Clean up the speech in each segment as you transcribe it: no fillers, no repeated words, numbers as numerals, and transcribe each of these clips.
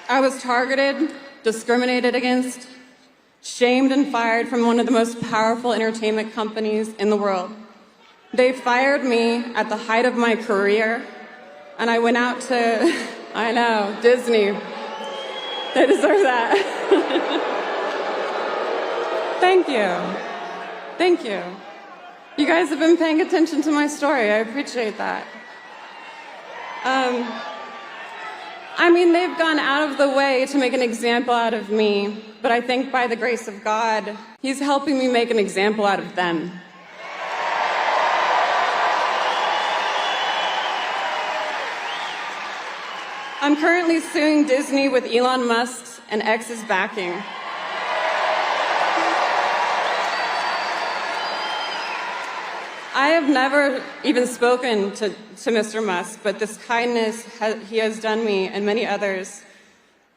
I was targeted, discriminated against, shamed and fired from one of the most powerful entertainment companies in the world. They fired me at the height of my career, and I went out to, I know, Disney. They deserve that. Thank you. Thank you. You guys have been paying attention to my story. I appreciate that. I mean, they've gone out of the way to make an example out of me, but I think by the grace of God, He's helping me make an example out of them. I'm currently suing Disney with Elon Musk's and X's backing. I have never even spoken to Mr. Musk, but this kindness he has done me and many others,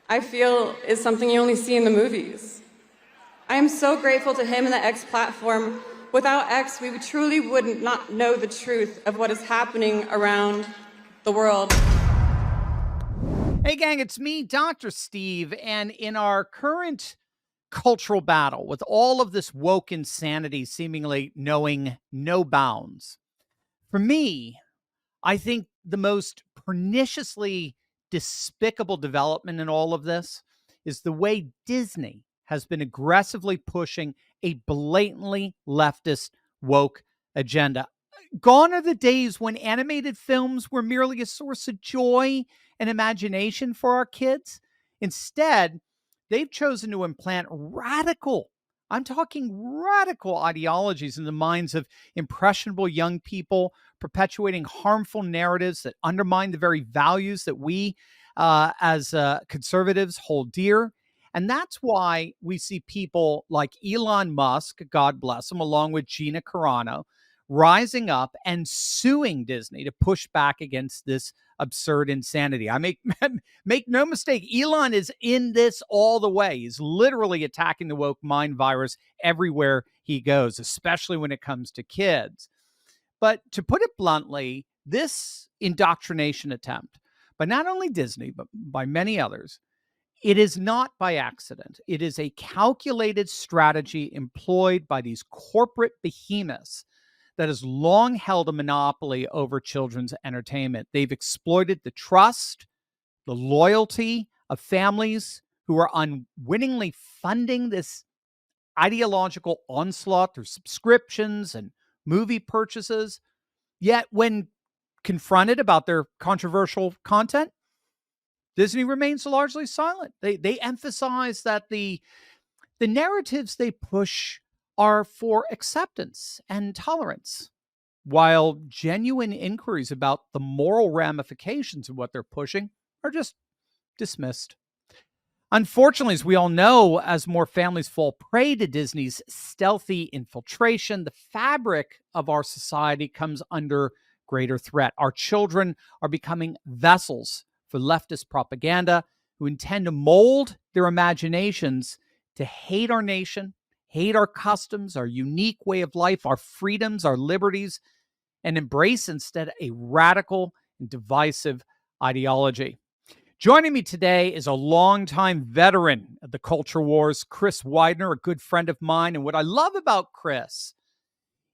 I feel is something you only see in the movies. I am so grateful to him and the X platform. Without X, we truly would not know the truth of what is happening around the world. Hey gang, it's me, Dr. Steve, and in our current cultural battle with all of this woke insanity seemingly knowing no bounds, for me, I think the most perniciously despicable development in all of this is the way Disney has been aggressively pushing a blatantly leftist woke agenda. Gone are the days when animated films were merely a source of joy and imagination for our kids. Instead, they've chosen to implant I'm talking radical ideologies in the minds of impressionable young people, perpetuating harmful narratives that undermine the very values that we as conservatives hold dear. And that's why we see people like Elon Musk, God bless him, along with Gina Carano, rising up and suing Disney to push back against this absurd insanity. I make no mistake, Elon is in this all the way. He's literally attacking the woke mind virus everywhere he goes, especially when it comes to kids. But to put it bluntly, this indoctrination attempt by not only Disney, but by many others, it is not by accident. It is a calculated strategy employed by these corporate behemoths that has long held a monopoly over children's entertainment. They've exploited the trust, the loyalty of families who are unwittingly funding this ideological onslaught through subscriptions and movie purchases. Yet when confronted about their controversial content, Disney remains largely silent. They emphasize that the narratives they push are for acceptance and tolerance, while genuine inquiries about the moral ramifications of what they're pushing are just dismissed. Unfortunately, as we all know, as more families fall prey to Disney's stealthy infiltration, the fabric of our society comes under greater threat. Our children are becoming vessels for leftist propaganda who intend to mold their imaginations to hate our nation, hate our customs, our unique way of life, our freedoms, our liberties, and embrace instead a radical and divisive ideology. Joining me today is a longtime veteran of the culture wars, Chris Widener, a good friend of mine. And what I love about Chris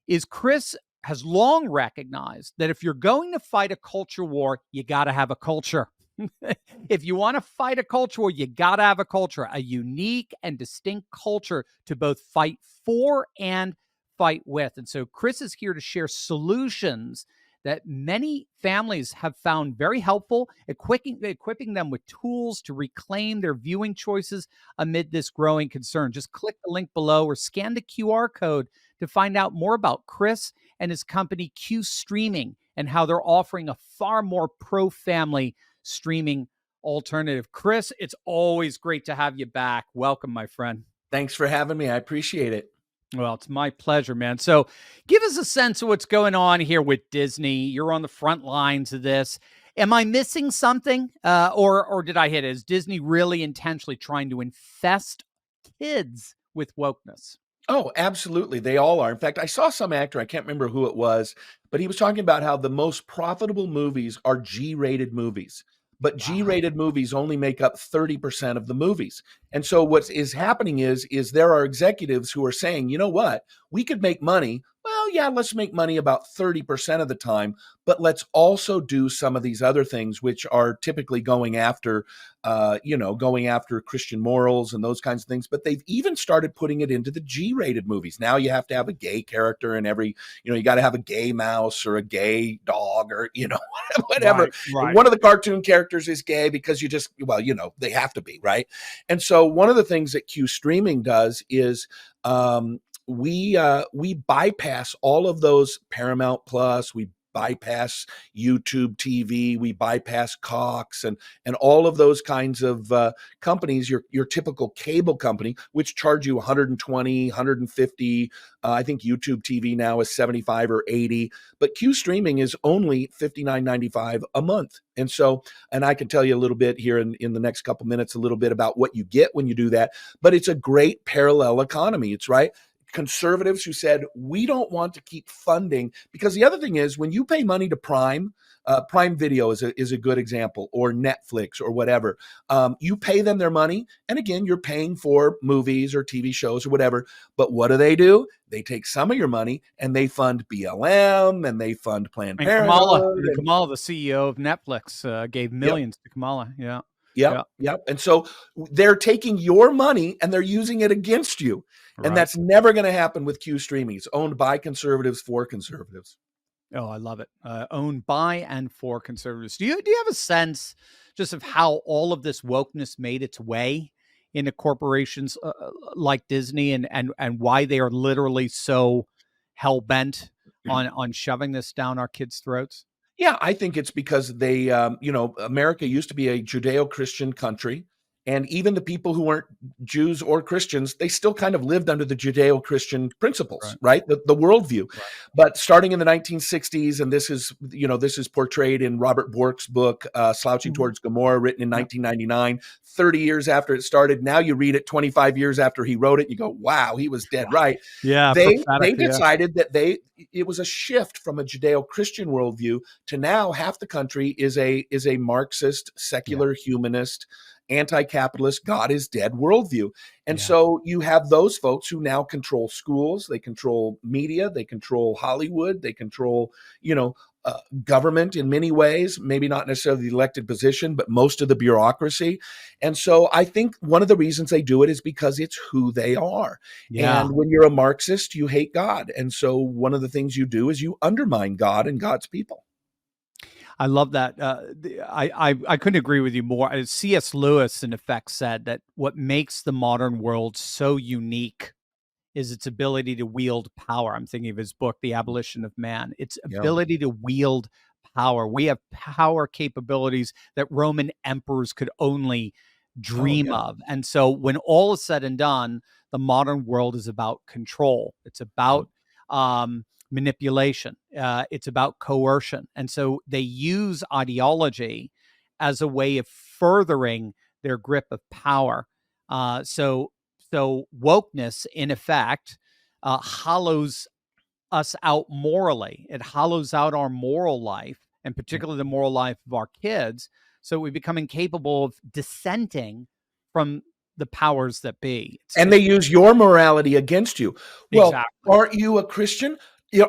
is Chris has long recognized that if you're going to fight a culture war, you got to have a culture. If you want to fight a culture war, you got to have a culture, a unique and distinct culture to both fight for and fight with. And so Chris is here to share solutions that many families have found very helpful, equipping them with tools to reclaim their viewing choices amid this growing concern. Just click the link below or scan the QR code to find out more about Chris and his company Q Streaming and how they're offering a far more pro-family streaming alternative. Chris, it's always great to have you back. Welcome, my friend. Thanks for having me. I appreciate it. Well, it's my pleasure, man. So give us a sense of what's going on here with Disney. You're on the front lines of this. Am I missing something? Or did I hit it? Is Disney really intentionally trying to infest kids with wokeness? Oh, absolutely. They all are. In fact, I saw some actor, I can't remember who it was, but he was talking about how the most profitable movies are G-rated movies. but Wow. G-rated movies only make up 30% of the movies. And so what is happening is there are executives who are saying, you know what, we could make money. Well, yeah, let's make money about 30% of the time, but let's also do some of these other things, which are typically going after, going after Christian morals and those kinds of things. But they've even started putting it into the G-rated movies. Now you have to have a gay character in every, you got to have a gay mouse or a gay dog or, whatever. Right, right. One of the cartoon characters is gay because they have to be, right? And so one of the things that Q streaming does is we bypass all of those Paramount Plus, we bypass YouTube TV, we bypass Cox and all of those kinds of companies, your typical cable company, which charge you 120, 150. I think YouTube TV now is 75 or 80, but Q streaming is only $59.95 a month. And so, and I can tell you a little bit here in the next couple minutes, a little bit about what you get when you do that, but it's a great parallel economy. It's right. Conservatives who said, we don't want to keep funding, because the other thing is when you pay money to Prime Video is a good example, or Netflix or whatever. You pay them their money. And again, you're paying for movies or TV shows or whatever. But what do? They take some of your money and they fund BLM and they fund Planned And Kamala, Parenthood. and Kamala, the CEO of Netflix, gave millions to Kamala. Yeah. Yeah. Yep. And so they're taking your money and they're using it against you. And Right. that's never going to happen with Q streaming. It's owned by conservatives for conservatives. Oh, I love it. Owned by and for conservatives. Do you have a sense just of how all of this wokeness made its way into corporations like Disney, and why they are literally so hell bent on shoving this down our kids' throats? Yeah, I think it's because they, America used to be a Judeo-Christian country. And even the people who weren't Jews or Christians, they still kind of lived under the Judeo-Christian principles, right? The worldview. Right. But starting in the 1960s, and this is portrayed in Robert Bork's book, Slouching Towards Gomorrah, written in 1999, 30 years after it started. Now you read it 25 years after he wrote it, you go, wow, he was dead right. Yeah, They prophetic, yeah. decided that it was a shift from a Judeo-Christian worldview to now half the country is a Marxist, secular, humanist, anti-capitalist, God is dead worldview. And so you have those folks who now control schools, they control media, they control Hollywood, they control, government in many ways, maybe not necessarily the elected position, but most of the bureaucracy. And so I think one of the reasons they do it is because it's who they are. Yeah. And when you're a Marxist, you hate God. And so one of the things you do is you undermine God and God's people. I love that. I couldn't agree with you more. C.S. Lewis, in effect, said that what makes the modern world so unique is its ability to wield power. I'm thinking of his book, The Abolition of Man. Its ability to wield power. We have power capabilities that Roman emperors could only dream of. And so when all is said and done, the modern world is about control. It's about manipulation. It's about coercion. And so they use ideology as a way of furthering their grip of power. So wokeness, in effect, hollows us out morally. It hollows out our moral life, and particularly the moral life of our kids. So we become incapable of dissenting from the powers that be. And they use your morality against you. Well, Exactly. aren't you a Christian?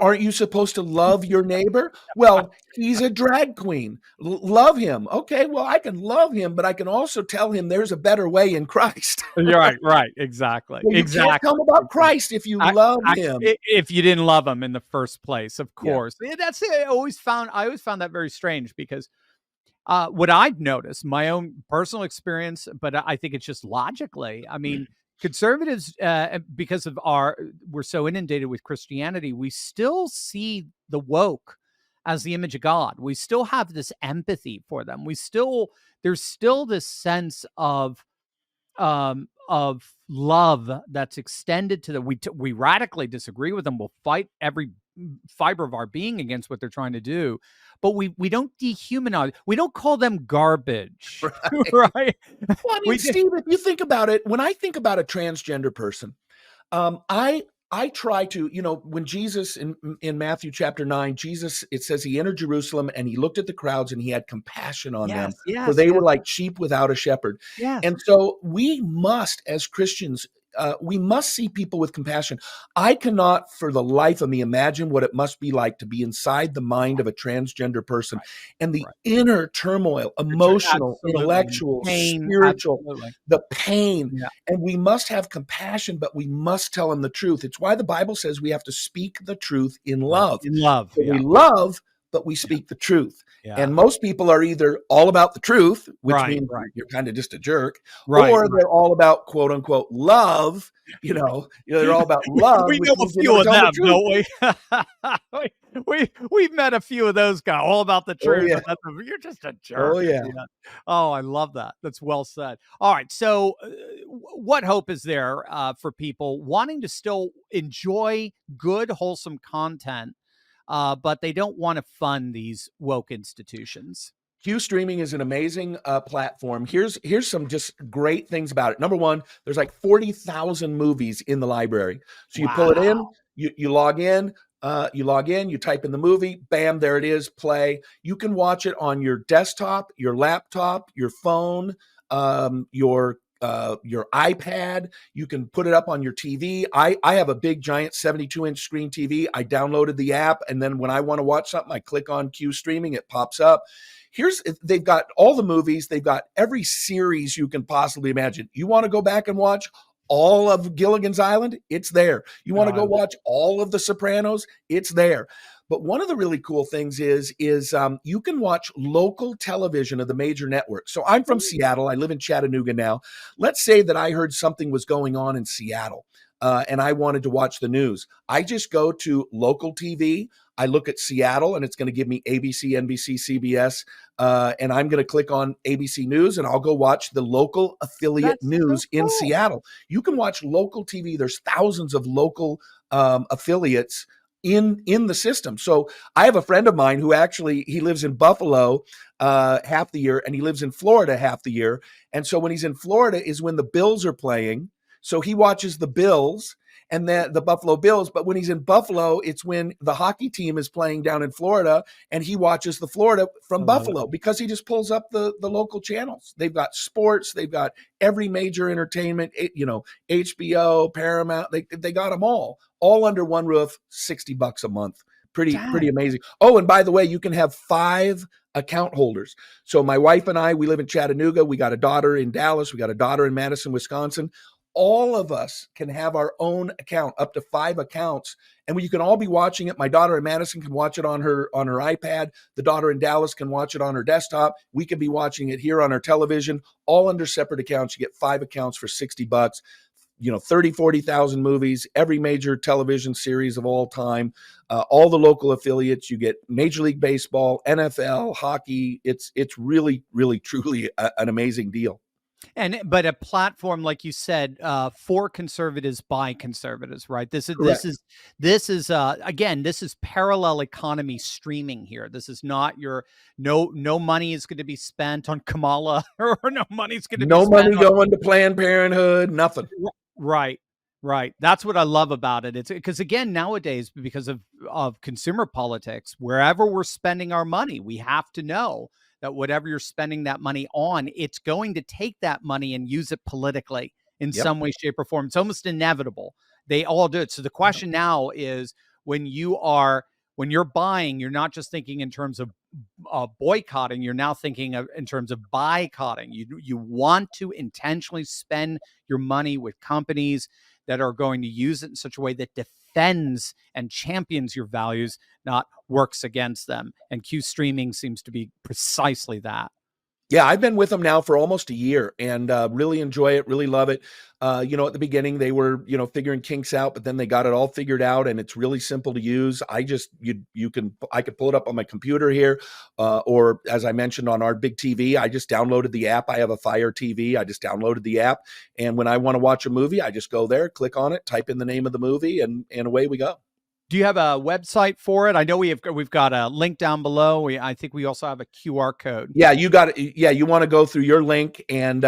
Aren't you supposed to love your neighbor? Well, he's a drag queen. Love him. Okay, well, I can love him, but I can also tell him there's a better way in Christ. You're right. Exactly. Well, you can't tell him about Christ if you love him. If you didn't love him in the first place, of course. That's it. I always found that very strange, because what I've noticed, my own personal experience, but I think it's just logically, I mean, conservatives, because of we're so inundated with Christianity, we still see the woke as the image of God. We still have this empathy for them. There's still this sense of love that's extended to them. We radically disagree with them. We'll fight every fiber of our being against what they're trying to do, but we don't dehumanize. We don't call them garbage, right? Well, I mean, Steve, if you think about it, when I think about a transgender person, I I try to, when Jesus in Matthew chapter 9, Jesus, it says he entered Jerusalem and he looked at the crowds and he had compassion on them, Yes, for yes, they were yes, like sheep without a shepherd. yes. And so we must, as Christians, we must see people with compassion. I cannot for the life of me imagine what it must be like to be inside the mind of a transgender person Right, and the right. inner turmoil, emotional, Absolutely. intellectual, Pain, spiritual, absolutely. the pain. Yeah, And we must have compassion, but we must tell them the truth. It's why the Bible says we have to speak the truth in right. love. In love, So yeah, we love, but we yeah, speak the truth. yeah. And most people are either all about the truth, which Right, means right, you're kind of just a jerk, right, or right. they're all about quote unquote love. They're all about love, We which know a means they few never of tell the them, truth. don't we? We've met a few of those guys, all about the Oh truth, yeah, and you're just a oh jerk. yeah. Yeah. Oh, I love that. That's well said. All right, so what hope is there for people wanting to still enjoy good, wholesome content, but they don't want to fund these woke institutions? Q streaming is an amazing platform. Here's some just great things about it. Number one, there's like 40,000 movies in the library. So you pull it Wow. in, you log in, you type in the movie, bam, there it is, play. You can watch it on your desktop, your laptop, your phone, your iPad. You can put it up on your TV. I have a big giant 72-inch screen TV. I downloaded the app, and then when I want to watch something, I click on Q streaming, it pops up. They've got all the movies, they've got every series you can possibly imagine. You want to go back and watch all of Gilligan's Island? It's there. You want to go watch all of The Sopranos? It's there. But one of the really cool things is you can watch local television of the major networks. So I'm from Seattle. I live in Chattanooga now. Let's say that I heard something was going on in Seattle, and I wanted to watch the news. I just go to local TV. I look at Seattle, and it's going to give me ABC, NBC, CBS, and I'm going to click on ABC News, and I'll go watch the local affiliate That's so news in cool. Seattle. You can watch local TV. There's thousands of local affiliates in the system. So I have a friend of mine who actually he lives in Buffalo half the year, and he lives in Florida half the year. And so when he's in Florida is when the Bills are playing. So he watches the Bills and the Buffalo Bills. But when he's in Buffalo, it's when the hockey team is playing down in Florida, and he watches the Florida I from love it. Buffalo because he just pulls up the local channels. They've got sports, they've got every major entertainment, HBO, Paramount, they got them all under one roof, $60 a month. Pretty Dang. amazing. Oh, and by the way, you can have 5 account holders. So my wife and I, we live in Chattanooga. We got a daughter in Dallas. We got a daughter in Madison, Wisconsin. All of us can have our own account, up to 5 accounts, and you can all be watching it. My daughter in Madison can watch it on her iPad. The daughter in Dallas can watch it on her desktop. We can be watching it here on our television, all under separate accounts. You get 5 accounts for $60. 30, 40,000 movies, every major television series of all time, all the local affiliates. You get Major League Baseball, NFL, hockey. It's really, really, truly an amazing deal. But a platform, like you said, for conservatives by conservatives, right? Correct. This is again, this is parallel economy streaming here. This is not your no money is going to be spent on Kamala or no money is going to be No spent money on going to Planned Parenthood, nothing. right. Right. That's what I love about it. It's because again, nowadays, because of consumer politics, wherever we're spending our money, we have to know that whatever you're spending that money on, it's going to take that money and use it politically in Yep. some way, shape, or form. It's almost inevitable. They all do it. So the question now is when you're buying, you're not just thinking in terms of boycotting, you're now thinking in terms of boycotting. You want to intentionally spend your money with companies that are going to use it in such a way that defends and champions your values, not works against them. And Q streaming seems to be precisely that. Yeah, I've been with them now for almost a year and really enjoy it, really love it. At the beginning they were, figuring kinks out, but then they got it all figured out and it's really simple to use. I could pull it up on my computer here, or as I mentioned on our big TV, I just downloaded the app. I have a Fire TV. I just downloaded the app, and when I want to watch a movie, I just go there, click on it, type in the name of the movie, and away we go. Do you have a website for it? I know we've got a link down below. I think we also have a QR code. Yeah, you got it. Yeah, you want to go through your link, and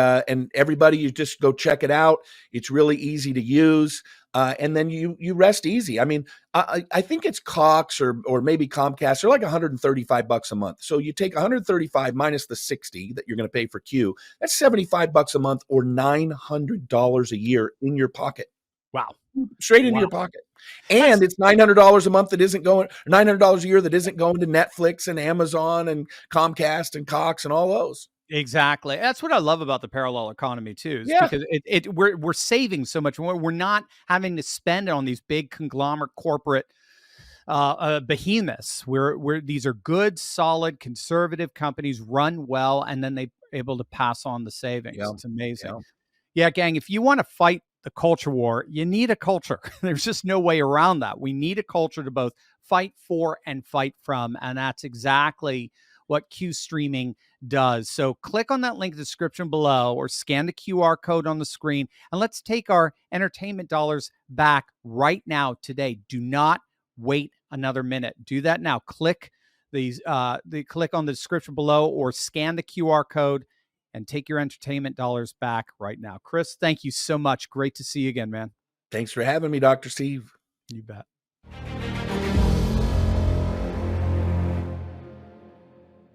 everybody, you just go check it out. It's really easy to use. and then you rest easy. I mean, I think it's Cox or maybe Comcast. They're like $135 a month. So you take 135 minus the 60 that you're going to pay for Q. That's $75 a month or $900 a year in your pocket. Wow. Straight into your pocket. And it's $900 a month that isn't going, $900 a year that isn't going to Netflix and Amazon and Comcast and Cox and all those. Exactly. That's what I love about the parallel economy too, is because we're saving so much. We're not having to spend on these big conglomerate corporate behemoths. These are good, solid, conservative companies run well, and then they're able to pass on the savings. Yeah. It's amazing. Yeah. Yeah, gang, if you want to fight the culture war, you need a culture. There's just no way around that. We need a culture to both fight for and fight from. And that's exactly what Q streaming does. So click on that link in the description below or scan the QR code on the screen, and let's take our entertainment dollars back right now today. Do not wait another minute. Do that now. Click click on the description below or scan the QR code and take your entertainment dollars back right now. Chris, thank you so much. Great to see you again, man. Thanks for having me, Dr. Steve. You bet.